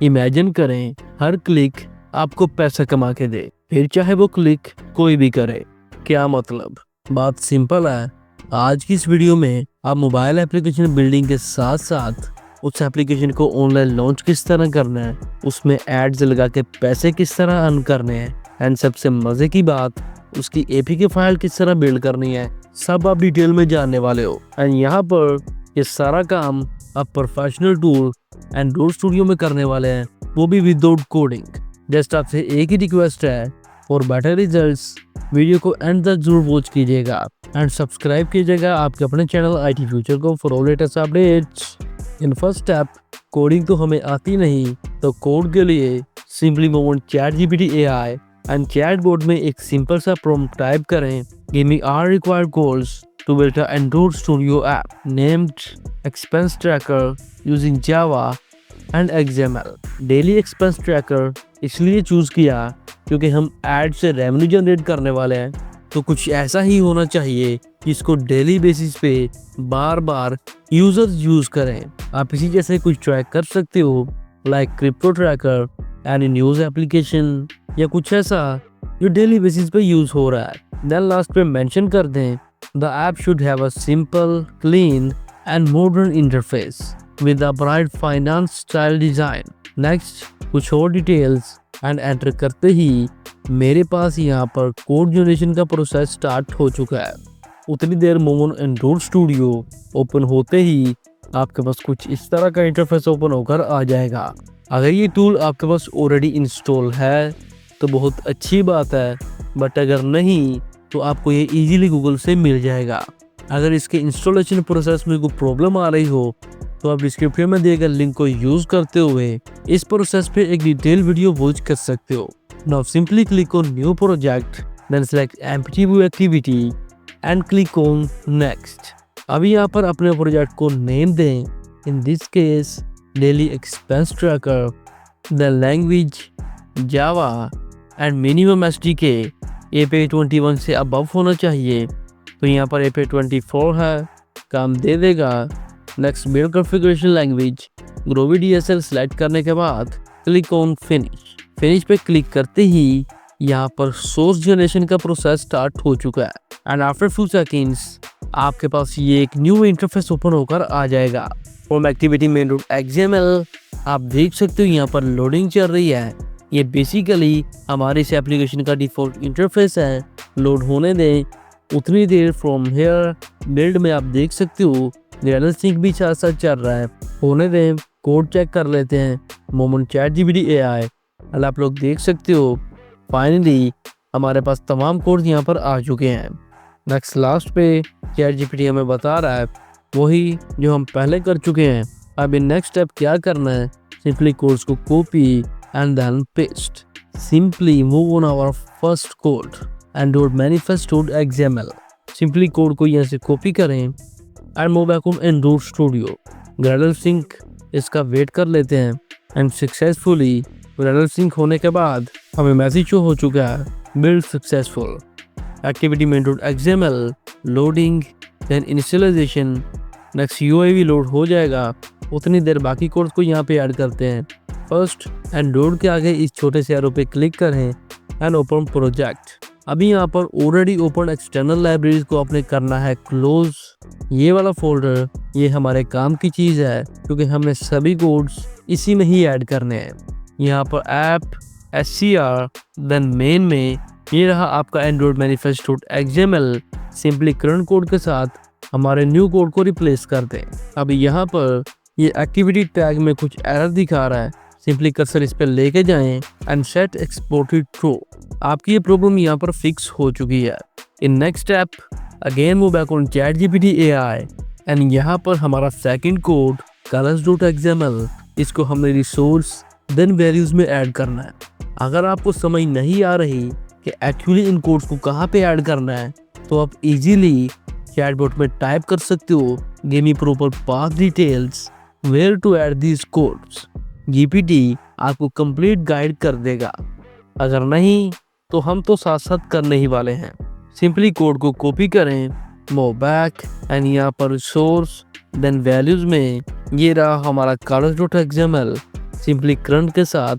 Imagine करें हर click आपको पैसा कमा के दे, फिर चाहे वो क्लिक कोई भी करे। क्या मतलब? बात सिंपल है। आज की इस वीडियो में आप मोबाइल एप्लीकेशन बिल्डिंग के साथ साथ उस एप्लीकेशन को ऑनलाइन लॉन्च किस तरह करना है, उसमें एड्स लगा के पैसे किस तरह अर्न करने हैं, एंड सबसे मजे की बात उसकी एपीके फाइल किस तरह बिल्ड करनी है, सब आप डिटेल में जानने वाले हो। एंड यहाँ पर ये सारा काम आप प्रोफेशनल टूल एंड्रॉइड स्टूडियो में करने वाले हैं, वो भी विदाउट कोडिंग। जस्ट आपसे एक ही रिक्वेस्ट है, फॉर बेटर रिजल्ट्स वीडियो को एंड तक जरूर वॉच कीजिएगा एंड सब्सक्राइब कीजिएगा आपके अपने चैनल आईटी फ्यूचर को for all latest updates. In first step, coding तो हमें आती नहीं, तो कोड के लिए simply move on ChatGPT AI and chatbot में एक सिंपल सा प्रॉम्प्ट टाइप करें, give me our required codes to build an Android Studio app named Expense Tracker using Java and XML। Daily expense tracker इसलिए choose किया क्योंकि हम add से revenue generate करने वाले हैं, तो कुछ ऐसा ही होना चाहिए जिसको डेली बेसिस पे बार बार यूजर्स यूज करें। आप इसी जैसे कुछ ट्रैक कर सकते हो, like crypto tracker, any news application या कुछ ऐसा जो डेली बेसिस पे यूज हो रहा है। देन लास्ट पे मेंशन कर दें, the app should have a simple, clean and modern interface with a bright finance style design। Next, कुछ और डिटेल्स एंड एंटर करते ही मेरे पास यहाँ पर कोड जनरेशन का प्रोसेस स्टार्ट हो चुका है। उतनी देर मोमोन एंड्रॉइड स्टूडियो ओपन होते ही आपके पास कुछ इस तरह का इंटरफेस ओपन होकर आ जाएगा। अगर ये टूल आपके पास ऑलरेडी इंस्टॉल है तो बहुत अच्छी बात है, बट अगर नहीं तो आपको ये इजीली गूगल से मिल जाएगा। अगर इसके इंस्टॉलेशन प्रोसेस में कोई प्रॉब्लम आ रही हो तो आप डिस्क्रिप्शन में दिए गए लिंक को यूज करते हुए इस प्रोसेस पे एक डिटेल वीडियो वॉच कर सकते हो। Now simply click on new project, then select empty view activity and click on next. अभी यहाँ पर अपने प्रोजेक्ट को नेम दें, in this case daily expense tracker, the language Java and minimum SDK API 21 से अबव होना चाहिए, तो यहाँ पर API 24 है, काम दे देगा। Next, build configuration language Groovy DSL select करने के बाद क्लिक ऑन फिनिश। फिनिश पे क्लिक करते ही यहाँ पर सोर्स जनरेशन का प्रोसेस स्टार्ट हो चुका है एंड आफ्टर फ्यू सेकेंड्स आपके पास ये एक न्यू इंटरफेस ओपन होकर आ जाएगा। From activity main dot XML आप देख सकते हो यहाँ पर लोडिंग चल रही है। ये बेसिकली हमारे इस एप्लीकेशन का डिफ़ॉल्ट इंटरफेस है, लोड होने दें उतनी देर। फ्रॉम हेयर बिल्ड में आप देख सकते हो ग्रेडल सिंक भी साथ साथ चल रहा है, होने दें। कोड चेक कर लेते हैं मोमेंट ChatGPT AI, और आप लोग देख सकते हो फाइनली हमारे पास तमाम कोड यहाँ पर आ चुके हैं। नेक्स्ट, लास्ट पे ChatGPT हमें बता रहा है वही जो हम पहले कर चुके हैं। अब इन नेक्स्ट स्टेप क्या करना है, सिंपली कोड्स को copy and then paste। Simply move on our first code Android manifest.xml। Simply code को यहाँ से कॉपी करें and move back on Android Studio। Gradle sync इसका वेट कर लेते हैं and successfully Gradle sync होने के बाद हमें मैसेज शो हो चुका है, build successful। Activity main.xml loading then initialization। Next UI भी लोड हो जाएगा, उतनी देर बाकी कोड्स को यहाँ पे ऐड करते हैं। फर्स्ट, एंड्रॉइड के आगे इस छोटे से एरो पे क्लिक करें एंड ओपन प्रोजेक्ट। अभी यहाँ पर ऑलरेडी ओपन एक्सटर्नल लाइब्रेरीज को आपने करना है क्लोज। ये वाला फोल्डर ये हमारे काम की चीज़ है क्योंकि हमें सभी कोड्स इसी में ही ऐड करने हैं। यहाँ पर ऐप SCR देन मेन में ये रहा आपका Android manifest.xml। Simply current code के साथ हमारे न्यू कोड को रिप्लेस कर दें। अभी यहाँ पर ये एक्टिविटी टैग में कुछ एरर दिखा रहा है, सिंपली कर्सर इस पर लेके जाएं एंड सेट एक्सपोर्टेड ट्रू। आपकी ये प्रॉब्लम यहाँ पर फिक्स हो चुकी है। इन next step again move back on ChatGPT AI and यहाँ पर हमारा सेकंड कोड colors.xml, इसको हमने रिसोर्स देन वैल्यूज में ऐड करना है। अगर आपको समझ नहीं आ रही कि एक्चुअली इन कोड्स को कहाँ पे ऐड करना है, तो आप इजीली चैटबॉट में टाइप कर सकते हो, give me proper path details where to add these codes. GPT आपको कंप्लीट गाइड कर देगा, अगर नहीं तो हम तो साथ साथ करने ही वाले हैं। सिंपली कोड को कॉपी करें, मूव बैक एंड यहाँ पर सोर्स देन वैल्यूज में ये रहा हमारा colors.xml। सिंपली करंट के साथ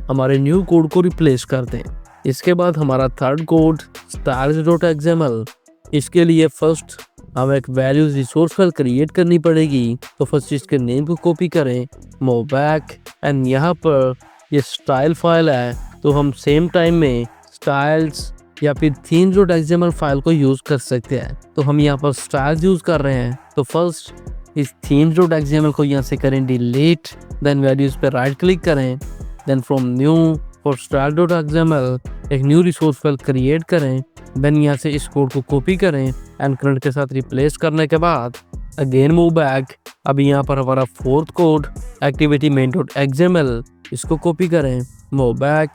हमारे न्यू कोड को रिप्लेस कर दें। इसके बाद हमारा थर्ड कोड styles.xml, इसके लिए फर्स्ट हमें एक वैल्यूज रिसोर्स फाइल क्रिएट करनी पड़ेगी। तो फर्स्ट इसके नेम को कॉपी करें, मूव बैक, एंड यहाँ पर ये स्टाइल फाइल है तो हम सेम टाइम में स्टाइल्स या फिर themes.xml फाइल को यूज कर सकते हैं। तो हम यहाँ पर स्टाइल्स यूज कर रहे हैं तो फर्स्ट इस themes.xml को यहाँ से करें डिलीट, देन वैल्यूज पे राइट क्लिक करें, then from new for style.xml एक न्यू रिसोर्स फाइल क्रिएट करें, देन यहाँ से इस कोड को कॉपी करें एंड करंट के साथ रिप्लेस करने के बाद अगेन मूव बैक। अब यहाँ पर हमारा फोर्थ कोड एक्टिविटी main.xml, इसको कॉपी करें, मूव बैक,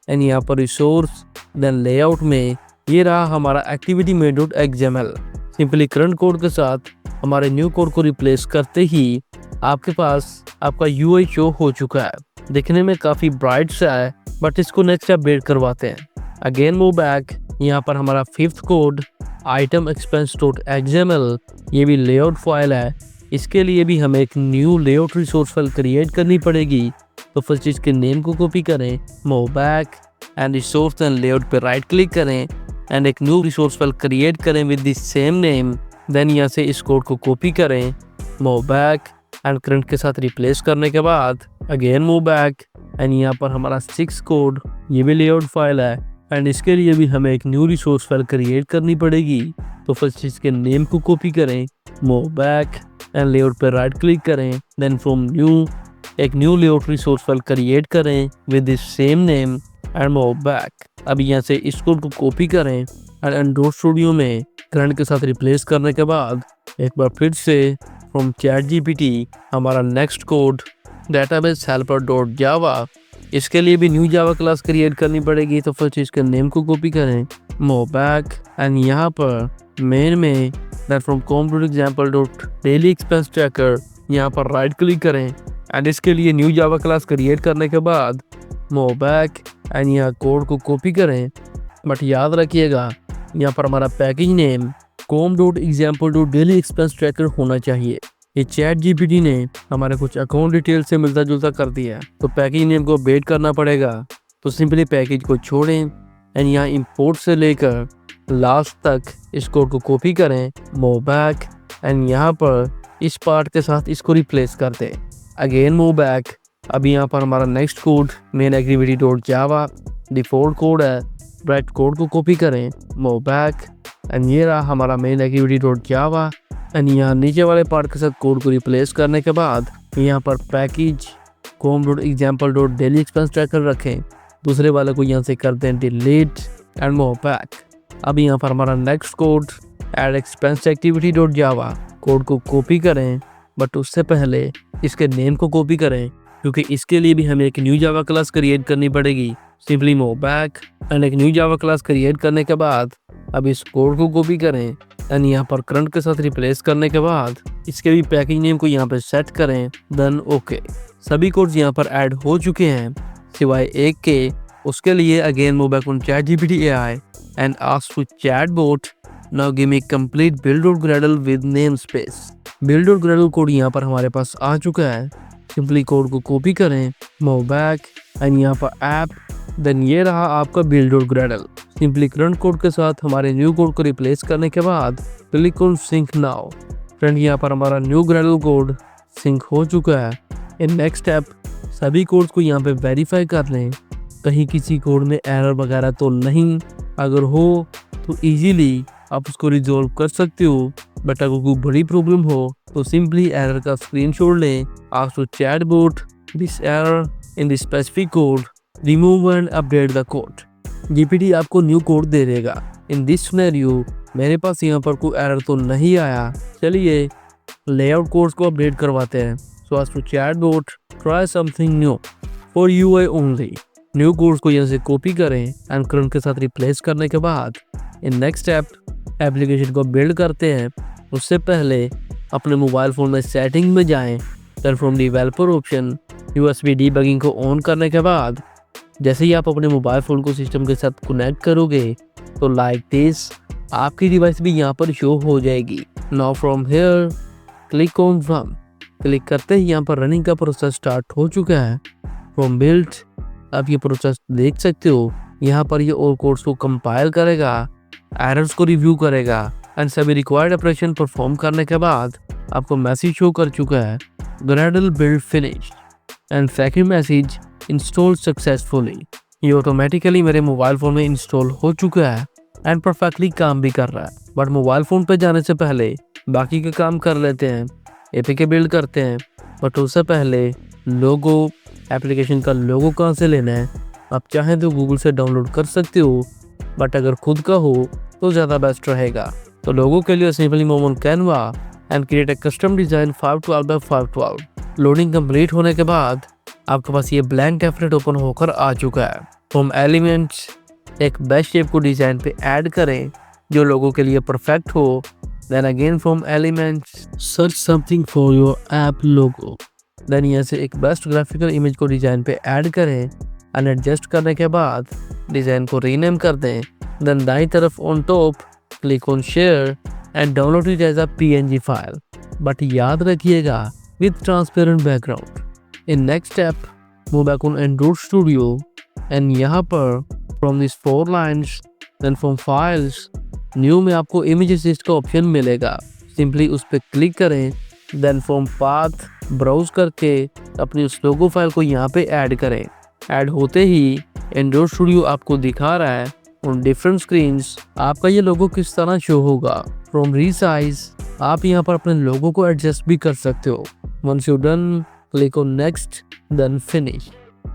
एंड यहाँ पर रिसोर्स, देन लेआउट में ये रहा हमारा activity main.xml। Simply current code के साथ हमारे न्यू कोड को रिप्लेस करते ही आपके पास आपका UI शो हो चुका है। दिखने में काफ़ी ब्राइट सा है, बट इसको नेक्स्ट अपडेट करवाते हैं। अगेन मूव बैक, यहाँ पर हमारा फिफ्थ कोड itemexpense.xml, ये भी लेआउट फाइल है। इसके लिए भी हमें एक new layout resource file create करनी पड़ेगी। तो फर्स्ट इसके नेम को कॉपी करें, move back, and resource and layout पे राइट क्लिक करें एंड एक न्यू रिसोर्स फाइल क्रिएट करें with the same name. Then यहाँ से इस कोड को कॉपी करें, मूव बैक, एंड करंट के साथ रिप्लेस करने के बाद अगेन मूव बैक, एंड यहाँ पर हमारा सिक्स कोड, ये भी लेआउट फाइल है एंड इसके लिए भी हमें एक न्यू रिसोर्स फाइल क्रिएट करनी पड़ेगी। तो फर्स्ट इसके नेम को कॉपी करें, मूव बैक, एंड लेआउट पर राइट क्लिक करें, देन फ्रॉम न्यू एक new layout resource file create करें with the same name and move back. अब यहाँ से इस कोड को कॉपी करें एंड एंड्रॉइड स्टूडियो में करंट के साथ रिप्लेस करने के बाद एक बार फिर से फ्रॉम ChatGPT हमारा नेक्स्ट कोड database helper.java, इसके लिए भी न्यू जावा क्लास क्रिएट करनी पड़ेगी। तो फर्स्ट इसके नेम को कॉपी करें, मूव बैक, एंड यहाँ पर मेन में that from com.example.daily expense tracker यहाँ पर राइट क्लिक करें एंड इसके लिए न्यू जावा क्लास क्रिएट करने के बाद मूव बैक, एंड यहाँ कोड को कॉपी करें। बट याद रखिएगा यहाँ पर हमारा package name com.example.daily expense tracker होना चाहिए। ये ChatGPT ने हमारे कुछ अकाउंट डिटेल से मिलता जुलता कर दिया है, तो पैकेज नेम को अपडेट करना पड़ेगा। तो सिंपली पैकेज को छोड़ें एंड यहाँ इंपोर्ट से लेकर लास्ट तक इस कोड को कॉपी करें, मूव बैक, एंड यहाँ पर इस पार्ट के साथ इसको रिप्लेस कर दें। Again move back. अब यहाँ पर हमारा next code main.activity.java default code है, ब्रैकेट कोड को कॉपी करें, मूव बैक, एंड ये रहा हमारा main.activity.java। एंड यहाँ नीचे वाले पार्ट के साथ कोड को रिप्लेस करने के बाद यहाँ पर पैकेज com.example.daily expense tracker रखें, दूसरे वाले को यहाँ से कर दें डिलीट एंड मूव बैक। अब यहाँ पर हमारा नेक्स्ट कोड add-expense-activity.java, कोड को कॉपी करें, बट उससे पहले इसके नेम को कॉपी करें क्योंकि इसके लिए भी हमें एक न्यू जावा क्लास क्रिएट करनी पड़ेगी। सिंपली मूव बैक एंड एक न्यू जावा क्लास क्रिएट करने के बाद अब इस कोड को कॉपी करें एंड यहाँ पर करंट के साथ रिप्लेस करने के बाद इसके भी पैकेज नेम को यहाँ पर सेट करें, देन ओके। सभी कोड्स यहाँ पर ऐड हो चुके हैं सिवाय एक के। उसके लिए again move back on ChatGPT AI and ask to chatbot now give me complete build.gradle with name space. build.gradle code यहाँ पर हमारे पास आ चुका है। सिंपली कोड को कॉपी करें, मूव बैक, एंड यहाँ पर ऐप, देन ये रहा आपका build.gradle। सिंपली करंट कोड के साथ हमारे न्यू कोड को रिप्लेस करने के बाद click on sync now. Friend यहाँ पर हमारा न्यू Gradle कोड सिंक हो चुका है। इन नेक्स्ट स्टेप सभी कोड्स को यहाँ पे वेरीफाई कर लें, कहीं किसी कोड में एरर वगैरह तो नहीं। अगर हो तो इजीली आप उसको रिजॉल्व कर सकते हो, बट अगर कोई बड़ी प्रॉब्लम हो तो सिंपली एरर का स्क्रीनशॉट लें, ask to chatbot this error in this specific code, remove and update the code. GPT आपको न्यू कोड दे देगा। इन दिस सिनेरियो मेरे पास यहाँ पर कोई एरर तो नहीं आया। चलिए लेआउट कोड्स को अपडेट करवाते हैं। So ask to chatbot try something new for UI only. New codes को यहाँ से कॉपी करें एंड करंट के साथ रिप्लेस करने के बाद इन नेक्स्ट स्टेप एप्लीकेशन को बिल्ड करते हैं। उससे पहले अपने मोबाइल फ़ोन में सेटिंग में जाएं, then from developer option USB debugging को ऑन करने के बाद जैसे ही आप अपने मोबाइल फ़ोन को सिस्टम के साथ कनेक्ट करोगे तो लाइक दिस आपकी डिवाइस भी यहाँ पर शो हो जाएगी। Now from here click on run. Click करते ही यहाँ पर रनिंग का प्रोसेस स्टार्ट हो चुका है। फ्रॉम बिल्ड आप ये प्रोसेस देख सकते हो। यहाँ पर ये और कोड्स को कंपाइल करेगा, एरर्स को रिव्यू करेगा एंड सभी रिक्वायर्ड ऑपरेशन परफॉर्म करने के बाद आपको मैसेज शो कर चुका है Gradle build finish and second message install successfully. ये ऑटोमेटिकली मेरे मोबाइल फ़ोन में इंस्टॉल हो चुका है एंड परफेक्टली काम भी कर रहा है। बट मोबाइल फ़ोन पे जाने से पहले बाकी के काम कर लेते हैं, एपीके बिल्ड करते हैं। बट उससे पहले लोगो, एप्लीकेशन का लोगो कहाँ से लेना है, आप चाहें तो गूगल से डाउनलोड कर सकते हो, बट अगर खुद का हो तो ज़्यादा बेस्ट रहेगा। तो लोगों के लिए simply move on Canva and create a custom design 512x512। Loading complete होने के बाद आपके पास ये ब्लैंक टेम्पलेट ओपन होकर आ चुका है। फ्रॉम एलिमेंट्स एक बेस्ट शेप को डिज़ाइन पे ऐड करें जो लोगों के लिए परफेक्ट हो। Then again from elements search something for your app logo. Then यहाँ से एक बेस्ट ग्राफिकल इमेज को डिज़ाइन पे ऐड करें एंड एडजस्ट करने के बाद डिज़ाइन को रीनेम कर दें। देन दाईं तरफ on top click on share and download it as a PNG file, but याद रखिएगा with transparent background. In next step move back on Android Studio and यहाँ पर from this 4 lines then from files new में आपको image assist का option मिलेगा। Simply उस पर क्लिक करें। देन फ्रॉम पाथ ब्राउज करके अपनी उस लोगो फाइल को यहाँ पे ऐड करें। ऐड होते ही एंड्रॉइड स्टूडियो आपको दिखा रहा है ऑन डिफरेंट स्क्रीन्स आपका ये लोगो किस तरह शो होगा। फ्रॉम रीसाइज आप यहाँ पर अपने लोगो को एडजस्ट भी कर सकते हो। Once you done click on next then finish.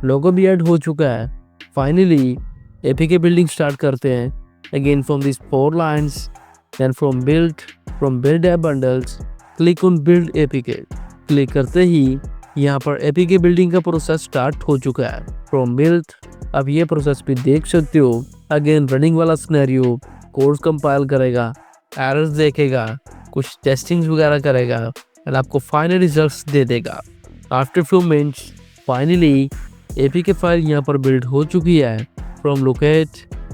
Logo भी ऐड हो चुका है। फाइनली एपीके बिल्डिंग स्टार्ट करते हैं। Again from this 4 lines then from build app bundles click on build APK. Click करते ही यहाँ पर एपीके बिल्डिंग का प्रोसेस स्टार्ट हो चुका है। फ्रॉम बिल्ड अब ये प्रोसेस भी देख सकते हो। अगेन रनिंग वाला सिनेरियो, कोड्स कंपाइल करेगा, एरर्स देखेगा, कुछ टेस्टिंग्स वगैरह करेगा एंड आपको फाइनल रिजल्ट्स दे देगा। After few minutes finally APK file यहाँ पर बिल्ड हो चुकी है। फ्रॉम लोकेट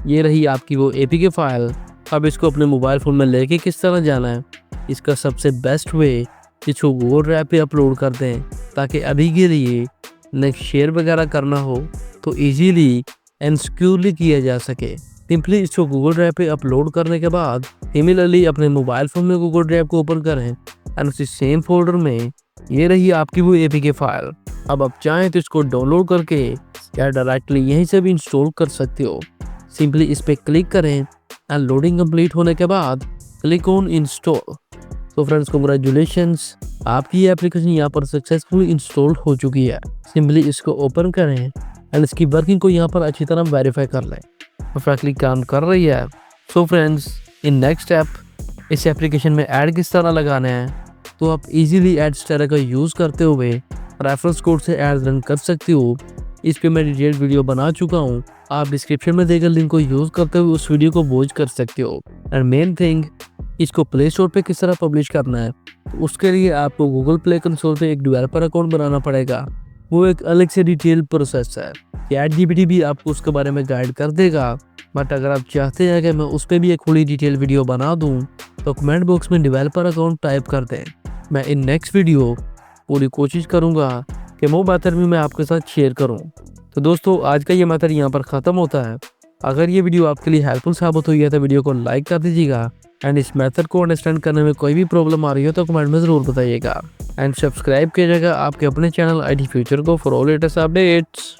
ये रही आपकी वो एपीके फाइल। अब इसको अपने मोबाइल फ़ोन में लेके किस तरह जाना है, इसका सबसे बेस्ट वे इसको गूगल ड्राइव पे अपलोड कर दें ताकि अभी के लिए नेक्स्ट शेयर वगैरह करना हो तो इजीली एंड सिक्योरली किया जा सके। सिंपली इसको गूगल ड्राइव पे अपलोड करने के बाद सिमिलरली अपने मोबाइल फ़ोन में गूगल ड्राइव को ओपन करें एंड उसी सेम फोल्डर में ये रही आपकी वो एपीके फाइल। अब आप चाहें तो इसको डाउनलोड करके या डायरेक्टली यहीं से भी इंस्टॉल कर सकते हो। सिंपली इस पर क्लिक करें एंड लोडिंग कंप्लीट होने के बाद क्लिक ऑन इंस्टॉल। तो फ्रेंड्स कॉन्ग्रेचुलेशंस, आपकी ये एप्लीकेशन यहाँ पर सक्सेसफुली इंस्टॉल हो चुकी है। सिंपली इसको ओपन करें एंड इसकी वर्किंग को यहाँ पर अच्छी तरह वेरीफाई कर लें। परफेक्टली काम कर रही है। सो फ्रेंड्स इन नेक्स्ट स्टेप इस एप्लीकेशन में ऐड किस तरह लगाना है, तो आप इजीली एड स्टार का यूज़ करते हुए रेफरेंस कोड से ऐड रन कर सकते हो। इस पे मैं डिटेल वीडियो बना चुका हूँ, आप डिस्क्रिप्शन में देकर लिंक को यूज़ करते हुए उस वीडियो को वॉच कर सकते हो। एंड मेन थिंग इसको प्ले स्टोर पे किस तरह पब्लिश करना है, तो उसके लिए आपको गूगल प्ले कंसोल पे एक डेवलपर अकाउंट बनाना पड़ेगा। वो एक अलग से डिटेल प्रोसेस है। ChatGPT भी आपको उसके बारे में गाइड कर देगा, बट अगर आप चाहते हैं कि मैं उस पर भी एक फुली डिटेल वीडियो बना दूं तो कमेंट बॉक्स में डेवलपर अकाउंट टाइप कर दें। मैं इन नेक्स्ट वीडियो पूरी कोशिश करूंगा कि वो मेथड भी मैं आपके साथ शेयर करूं। तो दोस्तों आज का ये मेथड यहाँ पर ख़त्म होता है। अगर ये वीडियो आपके लिए हेल्पफुल साबित हुई है तो वीडियो को लाइक कर दीजिएगा एंड इस मेथड को अंडरस्टैंड करने में कोई भी प्रॉब्लम आ रही हो तो कमेंट में ज़रूर बताइएगा एंड सब्सक्राइब कीजिएगा आपके अपने चैनल IT फ्यूचर को फॉर ऑल लेटेस्ट अपडेट्स।